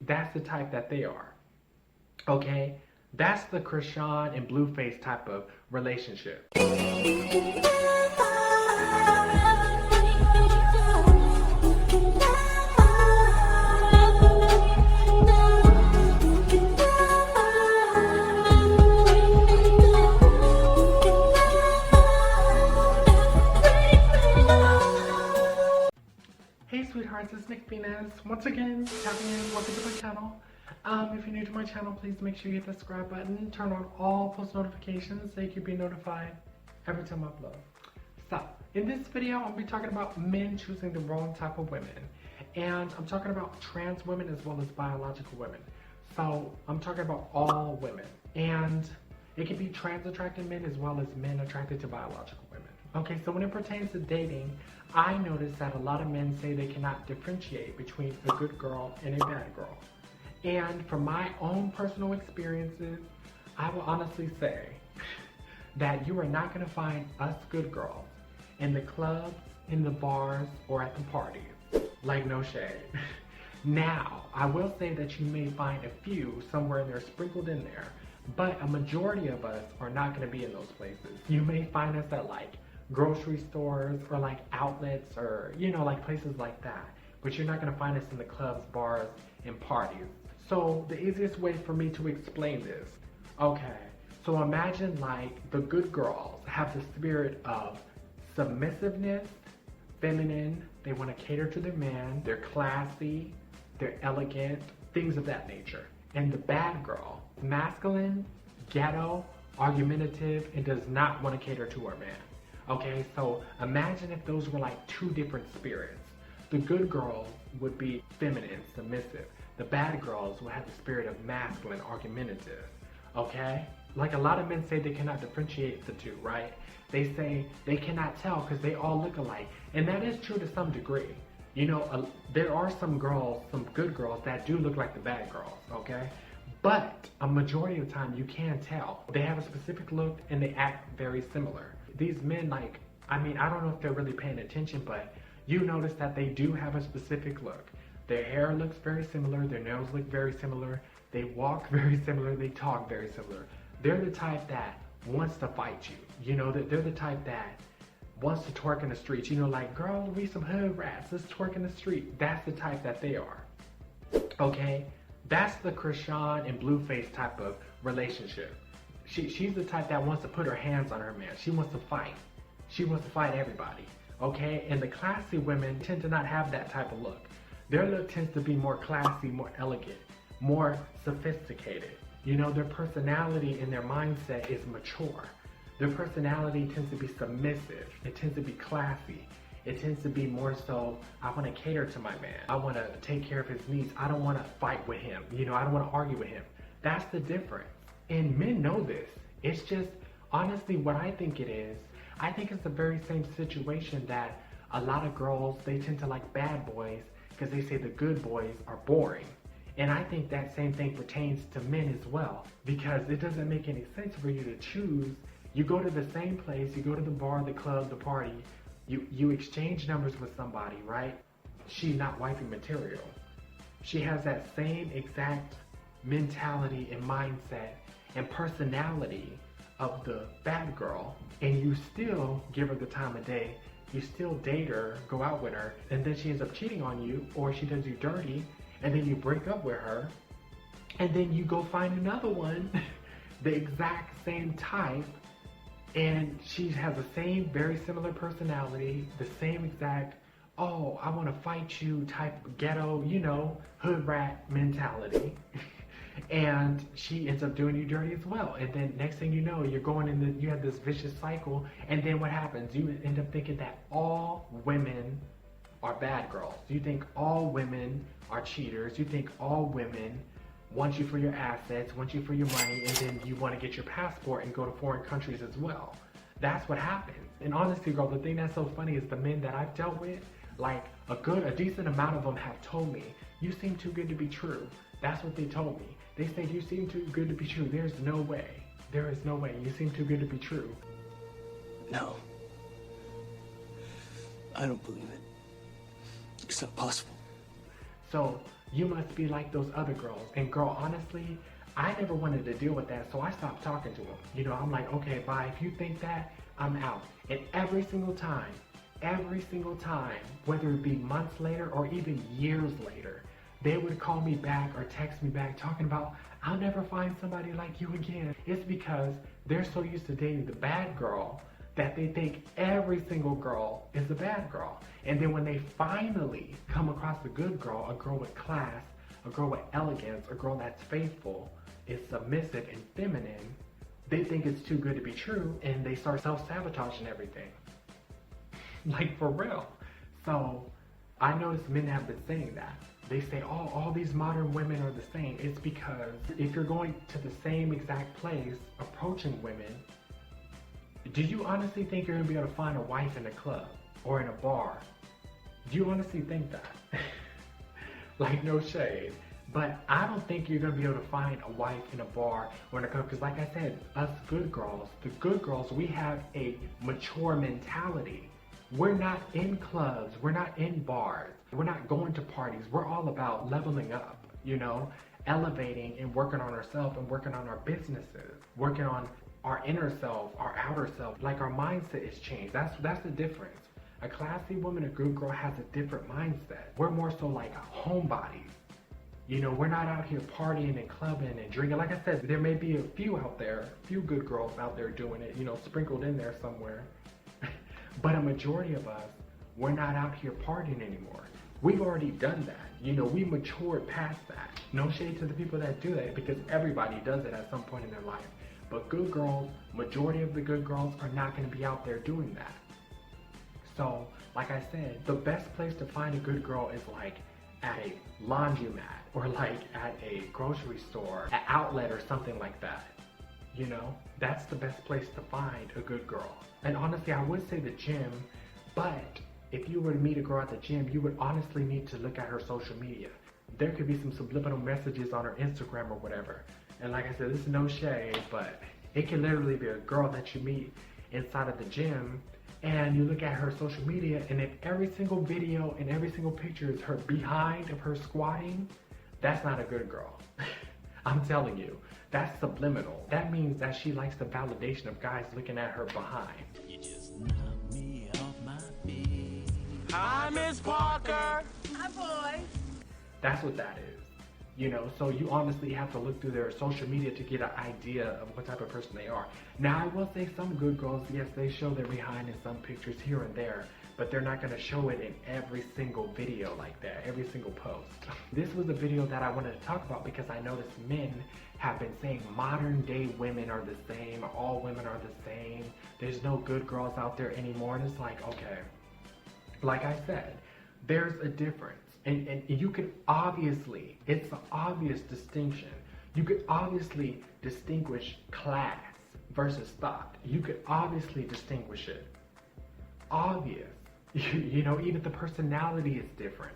that's the type that they are. Okay? That's the Krishan and Blueface type of relationship. Hey sweethearts, it's theeNickVenus. Once again, tapping in, welcome to my channel. If you're new to my channel, please make sure you hit the subscribe button, turn on all post notifications so you can be notified every time I upload. So, in this video, I'll be talking about men choosing the wrong type of women. And I'm talking about trans women as well as biological women. So, I'm talking about all women. And it can be trans attracted men as well as men attracted to biological women. Okay, so when it pertains to dating, I noticed that a lot of men say they cannot differentiate between a good girl and a bad girl. And from my own personal experiences, I will honestly say that you are not going to find us good girls in the clubs, in the bars, or at the parties. Like, no shade. Now, I will say that you may find a few somewhere in there sprinkled in there, but a majority of us are not going to be in those places. You may find us at like grocery stores or like outlets or, you know, like places like that. But you're not going to find us in the clubs, bars, and parties. So the easiest way for me to explain this, okay, so imagine like the good girls have the spirit of submissiveness, feminine, they want to cater to their man, they're classy, they're elegant, things of that nature. And the bad girl, masculine, ghetto, argumentative, and does not want to cater to her man. Okay, so imagine if those were like two different spirits. The good girls would be feminine, submissive. The bad girls would have the spirit of masculine, argumentative. Okay? Like a lot of men say they cannot differentiate the two, right? They say they cannot tell because they all look alike. And that is true to some degree. You know, there are some girls, some good girls that do look like the bad girls, okay? But a majority of the time you can tell. They have a specific look and they act very similar. These men, like, I mean, I don't know if they're really paying attention, but you notice that they do have a specific look. Their hair looks very similar, their nails look very similar, they walk very similar, they talk very similar. They're the type that wants to fight you. You know, they're the type that wants to twerk in the streets. You know, like, girl, we some hood rats, let's twerk in the street. That's the type that they are. Okay? That's the Krishan and Blueface type of relationship. She's the type that wants to put her hands on her man. She wants to fight. She wants to fight everybody. Okay? And the classy women tend to not have that type of look. Their look tends to be more classy, more elegant, more sophisticated. You know, their personality and their mindset is mature. Their personality tends to be submissive. It tends to be classy. It tends to be more so, I want to cater to my man. I want to take care of his needs. I don't want to fight with him. You know, I don't want to argue with him. That's the difference. And men know this. It's just, honestly, what I think it is, I think it's the very same situation that a lot of girls, they tend to like bad boys because they say the good boys are boring. And I think that same thing pertains to men as well, because it doesn't make any sense for you to choose. You go to the same place, you go to the bar, the club, the party, you exchange numbers with somebody, right? She's not wifey material. She has that same exact mentality and mindset and personality of the bad girl, and you still give her the time of day. You still date her, go out with her, and then she ends up cheating on you, or she does you dirty, and then you break up with her, and then you go find another one, the exact same type, and she has the same very similar personality, the same exact, oh, I want to fight you type ghetto, you know, hood rat mentality. And she ends up doing you dirty as well. And then next thing you know, you're going in you have this vicious cycle. And then what happens? You end up thinking that all women are bad girls. You think all women are cheaters. You think all women want you for your assets, want you for your money, and then you want to get your passport and go to foreign countries as well. That's what happens. And honestly, girl, the thing that's so funny is the men that I've dealt with, like a decent amount of them have told me, you seem too good to be true. That's what they told me. They said, you seem too good to be true. There's no way. There is no way. You seem too good to be true. No. I don't believe it. It's not possible. So You must be like those other girls. And girl, honestly, I never wanted to deal with that, so I stopped talking to them. You know, I'm like, okay, bye. If you think that, I'm out. And every single time, whether it be months later or even years later, they would call me back or text me back talking about, I'll never find somebody like you again. It's because they're so used to dating the bad girl that they think every single girl is a bad girl. And then when they finally come across a good girl, a girl with class, a girl with elegance, a girl that's faithful, is submissive and feminine, they think it's too good to be true and they start self-sabotaging everything. Like, for real. So I notice men have been saying that. They say, oh, all these modern women are the same. It's because if you're going to the same exact place, approaching women, do you honestly think you're gonna be able to find a wife in a club or in a bar? Do you honestly think that? Like, no shade. But I don't think you're gonna be able to find a wife in a bar or in a club, because like I said, us good girls, the good girls, we have a mature mentality. We're not in clubs, we're not in bars, we're not going to parties. We're all about leveling up, you know, elevating and working on ourselves and working on our businesses, working on our inner self, our outer self. Like, our mindset is changed. That's the difference. A classy woman, a good girl, has a different mindset. We're more so like homebodies. You know, we're not out here partying and clubbing and drinking. Like I said, there may be a few out there, a few good girls out there doing it, you know, sprinkled in there somewhere. But a majority of us, we're not out here partying anymore. We've already done that. You know, we matured past that. No shade to the people that do that, because everybody does it at some point in their life. But good girls, majority of the good girls are not going to be out there doing that. So, like I said, the best place to find a good girl is like at a laundromat or like at a grocery store, an outlet or something like that. You know, that's the best place to find a good girl. And honestly, I would say the gym, but if you were to meet a girl at the gym, you would honestly need to look at her social media. There could be some subliminal messages on her Instagram or whatever. And like I said, this is no shade, but it can literally be a girl that you meet inside of the gym, and you look at her social media, and if every single video and every single picture is her behind of her squatting, that's not a good girl. I'm telling you, that's subliminal. That means that she likes the validation of guys looking at her behind. You just knocked me off my feet. Hi, Miss Parker. Hi, boy. That's what that is. You know, so you honestly have to look through their social media to get an idea of what type of person they are. Now, I will say some good girls, yes, they show their behind in some pictures here and there, but they're not going to show it in every single video like that, every single post. This was a video that I wanted to talk about because I noticed men have been saying modern day women are the same, all women are the same, there's no good girls out there anymore, and it's like, okay, like I said, there's a difference. And you could obviously, it's an obvious distinction. You could obviously distinguish class versus thought. You could obviously distinguish it. Obvious. You know, even the personality is different.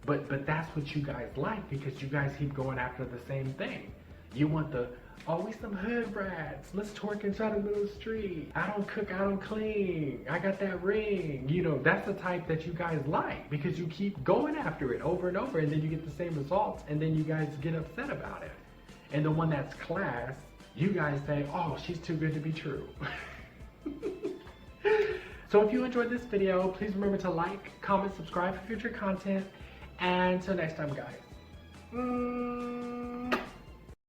But that's what you guys like, because you guys keep going after the same thing. You want the, oh, we some hood rats. Let's twerk inside the middle of the street. I don't cook, I don't clean. I got that ring. You know, that's the type that you guys like, because you keep going after it over and over, and then you get the same results, and then you guys get upset about it. And the one that's class, you guys say, oh, she's too good to be true. So if you enjoyed this video, please remember to like, comment, subscribe for future content, and until next time, guys.